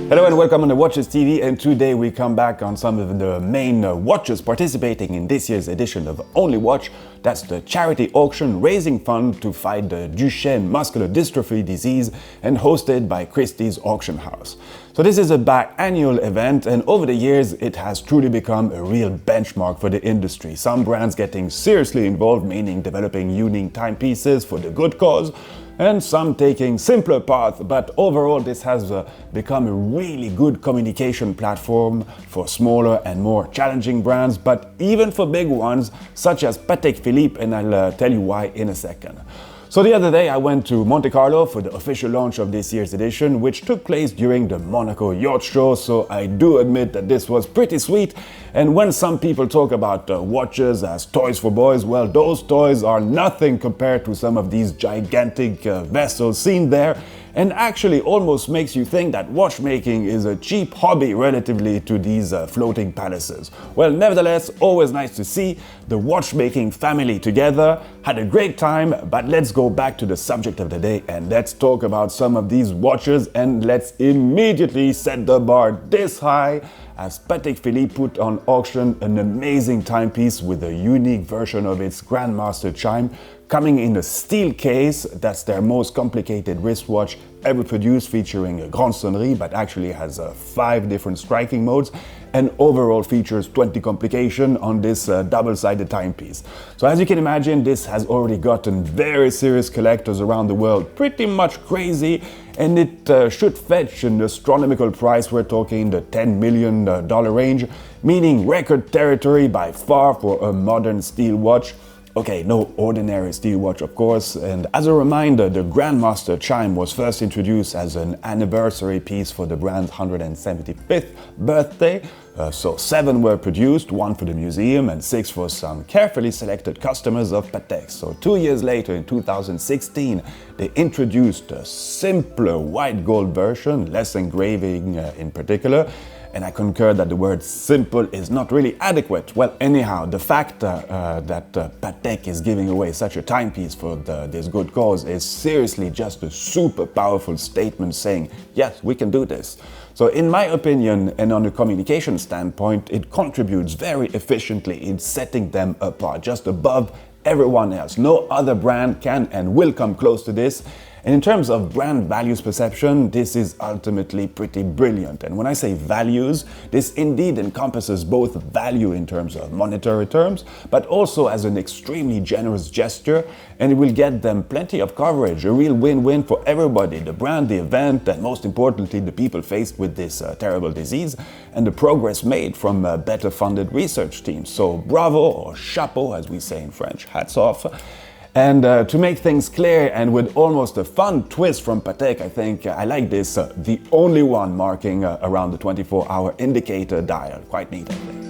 Hello and welcome on the Watches TV, and today we come back on some of the main watches participating in this year's edition of Only Watch. That's the charity auction raising funds to fight the Duchenne muscular dystrophy disease and hosted by Christie's auction house. So this is a biannual event, and over the years it has truly become a real benchmark for the industry. Some brands getting seriously involved, meaning developing unique timepieces for the good cause, and some taking simpler paths, but overall this has become a really good communication platform for smaller and more challenging brands, but even for big ones such as Patek Philippe, and I'll tell you why in a second. So the other day I went to Monte Carlo for the official launch of this year's edition, which took place during the Monaco Yacht Show, so I do admit that this was pretty sweet. And when some people talk about watches as toys for boys, well, those toys are nothing compared to some of these gigantic vessels seen there, and actually almost makes you think that watchmaking is a cheap hobby relatively to these floating palaces. Well, nevertheless, always nice to see the watchmaking family together. Had a great time, but let's go back to the subject of the day and let's talk about some of these watches, and let's immediately set the bar this high as Patek Philippe put on auction an amazing timepiece with a unique version of its Grandmaster Chime, coming in a steel case. That's their most complicated wristwatch ever produced, featuring a grande sonnerie, but actually has 5 different striking modes, and overall features 20 complications on this double-sided timepiece. So as you can imagine, this has already gotten very serious collectors around the world pretty much crazy, and it should fetch an astronomical price. We're talking the $10 million range, meaning record territory by far for a modern steel watch. Okay, no ordinary steel watch, of course, and as a reminder, the Grandmaster Chime was first introduced as an anniversary piece for the brand's 175th birthday. So 7 were produced, 1 for the museum and 6 for some carefully selected customers of Patek. So 2 years later, in 2016, they introduced a simpler white gold version, less engraving in particular. And I concur that the word simple is not really adequate. Well, anyhow, the fact that Patek is giving away such a timepiece for this good cause is seriously just a super powerful statement saying, yes, we can do this. So in my opinion, and on a communication standpoint, it contributes very efficiently in setting them apart, just above everyone else. No other brand can and will come close to this. And in terms of brand values perception, this is ultimately pretty brilliant. And when I say values, this indeed encompasses both value in terms of monetary terms, but also as an extremely generous gesture, and it will get them plenty of coverage, a real win-win for everybody, the brand, the event, and most importantly, the people faced with this terrible disease, and the progress made from better funded research teams. So bravo, or chapeau, as we say in French, hats off. And to make things clear, and with almost a fun twist from Patek, I think I like this, the only one marking around the 24-hour indicator dial. Quite neat, I think.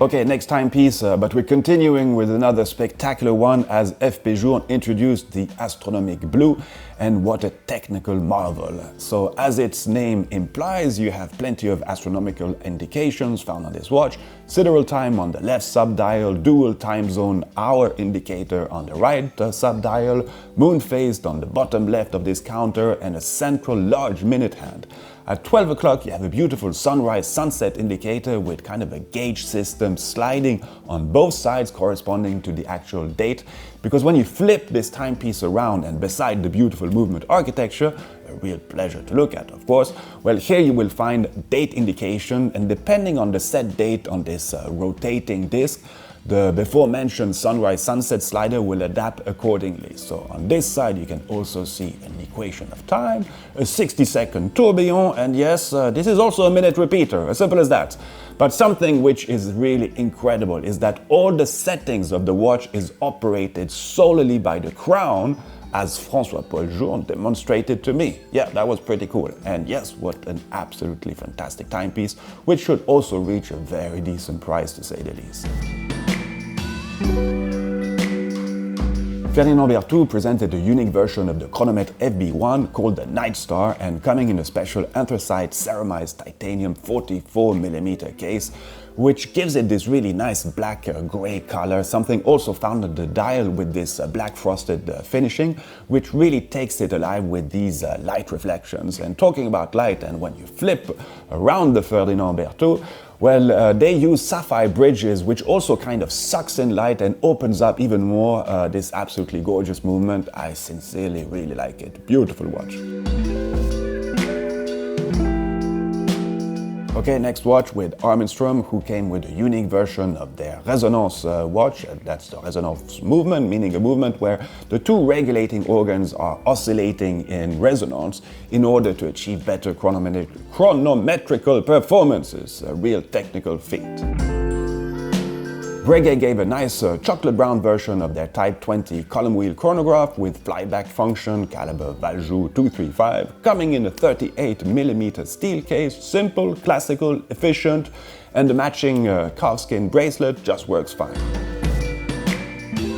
Okay, next timepiece, but we're continuing with another spectacular one as FP Journe introduced the Astronomic Blue, and what a technical marvel. So as its name implies, you have plenty of astronomical indications found on this watch. Sidereal time on the left subdial, dual time zone hour indicator on the right subdial, moon phased on the bottom left of this counter, and a central large minute hand. At 12 o'clock, you have a beautiful sunrise-sunset indicator with kind of a gauge system sliding on both sides corresponding to the actual date. Because when you flip this timepiece around, and beside the beautiful movement architecture, a real pleasure to look at, of course, well, here you will find date indication, and depending on the set date on this rotating disc, the before-mentioned sunrise-sunset slider will adapt accordingly. So on this side, you can also see an equation of time, a 60-second tourbillon, and yes, this is also a minute repeater, as simple as that. But something which is really incredible is that all the settings of the watch is operated solely by the crown, as François-Paul Journe demonstrated to me. Yeah, that was pretty cool. And yes, what an absolutely fantastic timepiece, which should also reach a very decent price, to say the least. Ferdinand Berthoud presented a unique version of the chronometer FB1 called the Night Star, and coming in a special anthracite ceramized titanium 44mm case, which gives it this really nice black gray color, something also found on the dial with this black frosted finishing, which really takes it alive with these light reflections. And talking about light, and when you flip around the Ferdinand Berthaud, well, they use sapphire bridges, which also kind of sucks in light and opens up even more this absolutely gorgeous movement. I sincerely really like it. Beautiful watch. Okay, next watch with Armstrong, who came with a unique version of their resonance watch. That's the resonance movement, meaning a movement where the two regulating organs are oscillating in resonance in order to achieve better chronometrical performances, a real technical feat. Breguet gave a nice chocolate brown version of their Type 20 column wheel chronograph with flyback function, caliber Valjoux 235, coming in a 38mm steel case, simple, classical, efficient, and the matching calfskin bracelet just works fine.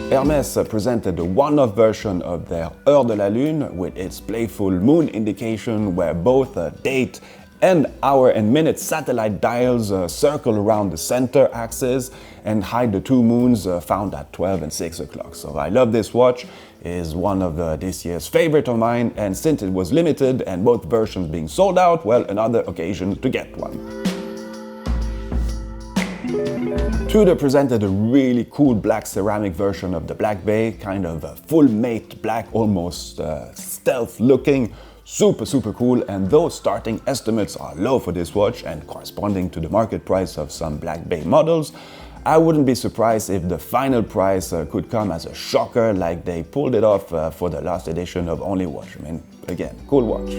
Hermès presented a one-off version of their Heure de la Lune with its playful moon indication, where both date and hour and minute satellite dials circle around the center axis and hide the two moons found at 12 and 6 o'clock. So I love this watch. It is one of this year's favorite of mine, and since it was limited and both versions being sold out, well, another occasion to get one. Tudor presented a really cool black ceramic version of the Black Bay, kind of a full matte black, almost stealth looking. Super cool, and though starting estimates are low for this watch and corresponding to the market price of some Black Bay models, I wouldn't be surprised if the final price could come as a shocker like they pulled it off for the last edition of Only Watch. I mean, again, cool watch.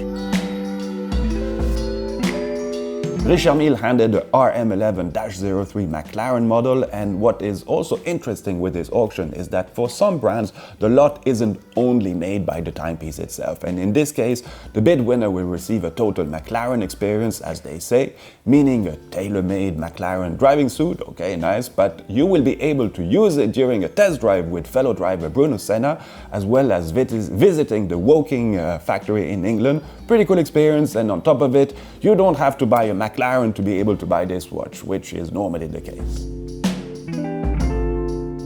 Richard Mille handed the RM11-03 McLaren model, and what is also interesting with this auction is that for some brands, the lot isn't only made by the timepiece itself, and in this case, the bid winner will receive a total McLaren experience, as they say, meaning a tailor-made McLaren driving suit. Okay, nice, but you will be able to use it during a test drive with fellow driver Bruno Senna, as well as visiting the Woking factory in England. Pretty cool experience, and on top of it, you don't have to buy a McLaren to be able to buy this watch, which is normally the case.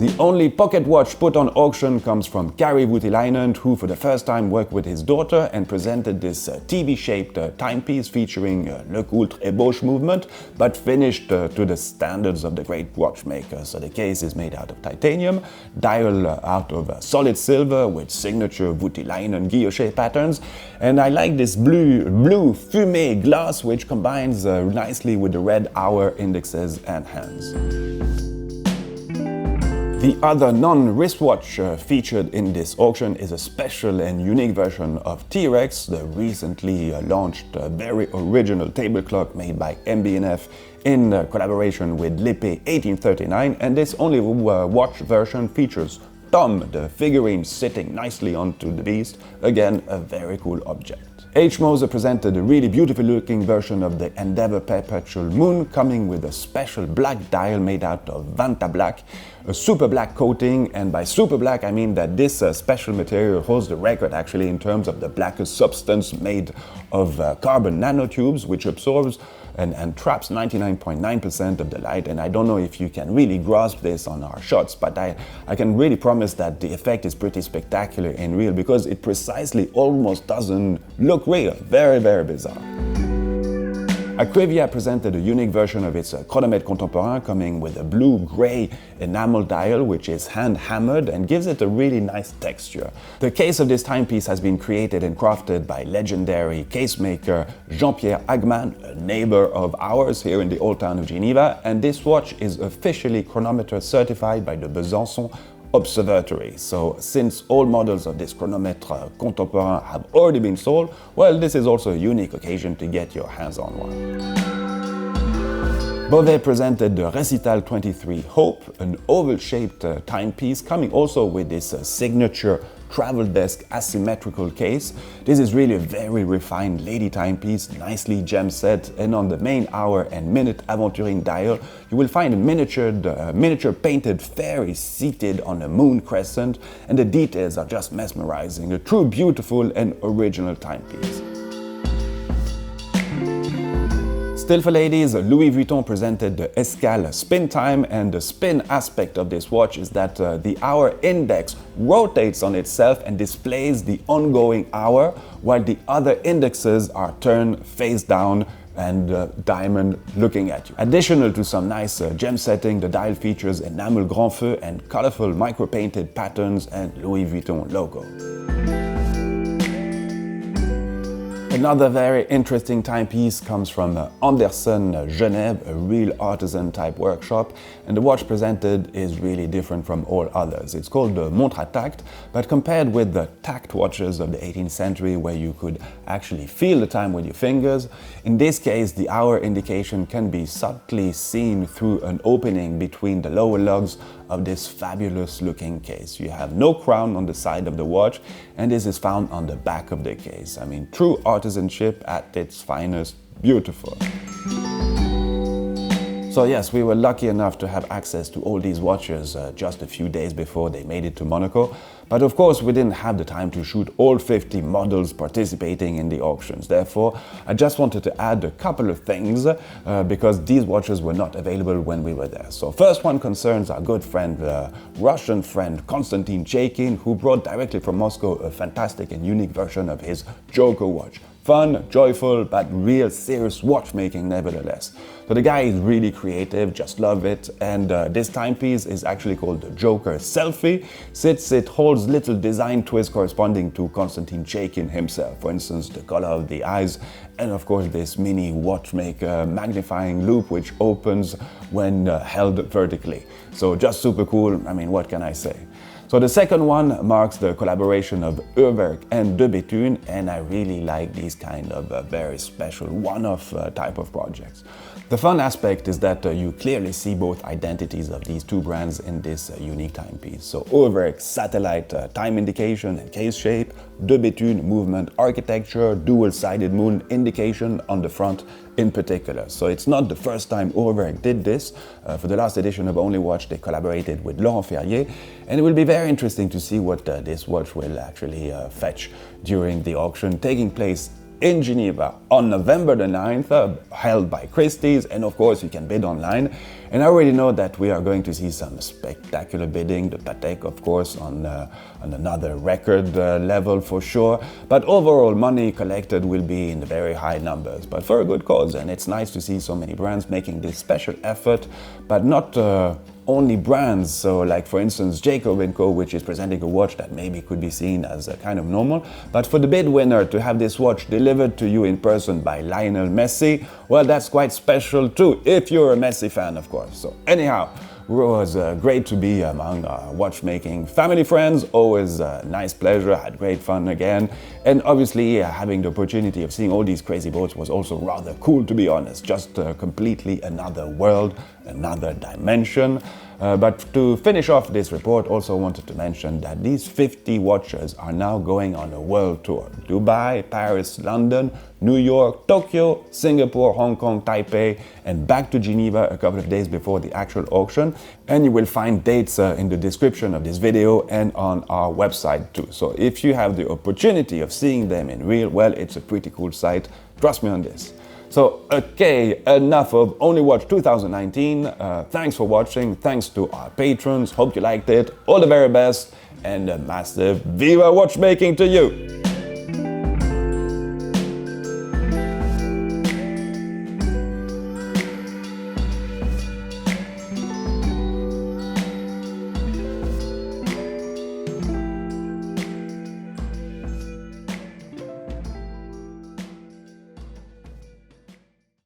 The only pocket watch put on auction comes from Kari Voutilainen, who for the first time worked with his daughter and presented this TV-shaped timepiece featuring Le Coultre Ébauche movement, but finished to the standards of the great watchmaker. So the case is made out of titanium, dial out of solid silver with signature Voutilainen guilloche patterns, and I like this blue fumé glass, which combines nicely with the red hour indexes and hands. The other non-wristwatch featured in this auction is a special and unique version of T-Rex, the recently launched very original table clock made by MB&F in collaboration with L'Épée 1839, and this only watch version features Tom, the figurine, sitting nicely onto the beast. Again, a very cool object. H. Moser presented a really beautiful looking version of the Endeavour Perpetual Moon, coming with a special black dial made out of Vanta Black, a super black coating, and by super black I mean that this special material holds the record actually in terms of the blackest substance made of carbon nanotubes, which absorbs and traps 99.9% of the light. And I don't know if you can really grasp this on our shots, but I can really promise that the effect is pretty spectacular in real, because it precisely almost doesn't look real. Very bizarre. Acrivia presented a unique version of its chronomètre contemporain, coming with a blue-gray enamel dial which is hand-hammered and gives it a really nice texture. The case of this timepiece has been created and crafted by legendary casemaker Jean-Pierre Hagman, a neighbor of ours here in the old town of Geneva, and this watch is officially chronometer certified by the Besançon Observatory. So since all models of this chronomètre contemporain have already been sold, well, this is also a unique occasion to get your hands on one. Bovet presented the Recital 23 Hope, an oval-shaped timepiece, coming also with this signature travel desk asymmetrical case. This is really a very refined lady timepiece, nicely gem set, and on the main hour and minute aventurine dial you will find a miniature painted fairy seated on a moon crescent, and the details are just mesmerizing. A true beautiful and original timepiece. Still for ladies, Louis Vuitton presented the Escale spin time, and the spin aspect of this watch is that the hour index rotates on itself and displays the ongoing hour, while the other indexes are turned face down and diamond looking at you. Additional to some nice gem setting, the dial features enamel grand feu and colorful micro-painted patterns and Louis Vuitton logo. Another very interesting timepiece comes from Anderson, Genève, a real artisan type workshop, and the watch presented is really different from all others. It's called the Montre à Tact, but compared with the tact watches of the 18th century where you could actually feel the time with your fingers, in this case the hour indication can be subtly seen through an opening between the lower lugs of this fabulous looking case. You have no crown on the side of the watch, and this is found on the back of the case. I mean, true artisanship at its finest, beautiful. So yes, we were lucky enough to have access to all these watches just a few days before they made it to Monaco. But of course, we didn't have the time to shoot all 50 models participating in the auctions. Therefore, I just wanted to add a couple of things because these watches were not available when we were there. So first one concerns our good friend, Russian friend Konstantin Chaikin, who brought directly from Moscow a fantastic and unique version of his Joker watch. Fun, joyful, but real serious watchmaking nevertheless. So the guy is really creative, just love it. And this timepiece is actually called the Joker Selfie, since it holds little design twists corresponding to Konstantin Chaikin himself. For instance, the color of the eyes, and of course this mini watchmaker magnifying loop which opens when held vertically. So just super cool, I mean, what can I say? So the second one marks the collaboration of Urwerk and De Bethune, and I really like these kind of very special one-off type of projects. The fun aspect is that you clearly see both identities of these two brands in this unique timepiece. So Urwerk satellite time indication and case shape, De Bethune movement architecture, dual-sided moon indication on the front in particular. So it's not the first time Urwerk did this. For the last edition of Only Watch, they collaborated with Laurent Ferrier, and it will be very interesting to see what this watch will actually fetch during the auction taking place in Geneva on November the 9th, held by Christie's, and of course you can bid online. And I already know that we are going to see some spectacular bidding, the Patek of course on another record level for sure, but overall money collected will be in the very high numbers, but for a good cause. And it's nice to see so many brands making this special effort, but not only brands, so like for instance Jacob & Co, which is presenting a watch that maybe could be seen as a kind of normal, but for the bid winner to have this watch delivered to you in person by Lionel Messi, well, that's quite special too, if you're a Messi fan of course. So anyhow, it was great to be among watchmaking family friends, always a nice pleasure, had great fun again, and obviously having the opportunity of seeing all these crazy boats was also rather cool, to be honest, just completely another world, another dimension. But to finish off this report, also wanted to mention that these 50 watches are now going on a world tour. Dubai, Paris, London, New York, Tokyo, Singapore, Hong Kong, Taipei, and back to Geneva a couple of days before the actual auction. And you will find dates in the description of this video and on our website too. So if you have the opportunity of seeing them in real, well, it's a pretty cool site. Trust me on this. So, okay, enough of Only Watch 2019. Thanks for watching. Thanks to our patrons. Hope you liked it. All the very best, and a massive Viva Watchmaking to you!